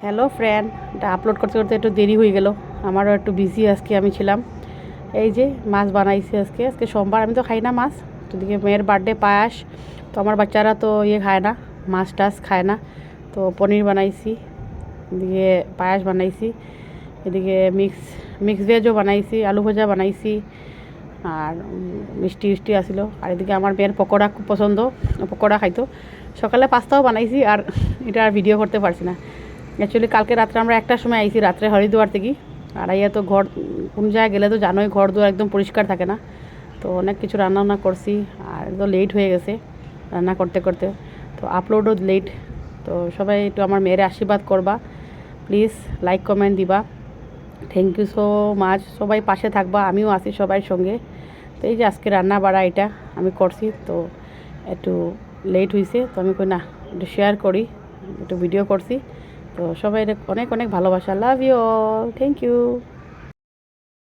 Hello friend, এটা upload করতে করতে একটু দেরি হয়ে গেল। আমারও একটু বিজি আজকে আমি ছিলাম। এই যে মাছ বানাইছি আজকে সোমবার, আমি তো খাই না মাছ। তো এদিকে মেয়ের বার্থডে পায়াস, তো আমার বাচ্চারা তো খায় না, মাছ টাছ খায় না। তো পনির বানাইছি, এদিকে পায়াস বানাইছি, এদিকে মিক্স ভেজও বানাইছি, আলু ভাজা বানাইছি, আর মিষ্টি মিষ্টি আসিল। আর এদিকে আমার মেয়ের পকোড়া খুব পছন্দ, পকোড়া খাইতো। সকালে পাস্তাও বানাইছি, আর এটা আর ভিডিও করতে পারছি না। অ্যাকচুয়ালি কালকে রাত্রে আমরা একটার সময় আইছি, রাত্রে হরিদ্বার থেকে। আর আইয়া তো ঘর কোন জায়গায় গেলে তো জানোই, ঘর দুয়ার একদম পরিষ্কার থাকে না। তো অনেক কিছু রান্না বান্না করছি, আর তো লেট হয়ে গেছে রান্না করতে করতে। তো আপলোডও লেট। তো সবাই একটু আমার মেয়ের আশীর্বাদ করবা প্লিজ, লাইক কমেন্ট দিবা। থ্যাংক ইউ সো মাচ, সবাই পাশে থাকবা, আমিও আছি সবার সঙ্গে। তো এই যে আজকে রান্না বাড়া এটা আমি করছি, তো একটু লেট হয়েছে, তো আমি কই না একটু শেয়ার করি, একটু ভিডিও করছি। তো সবাই অনেক অনেক ভালোবাসা, love you all, thank you.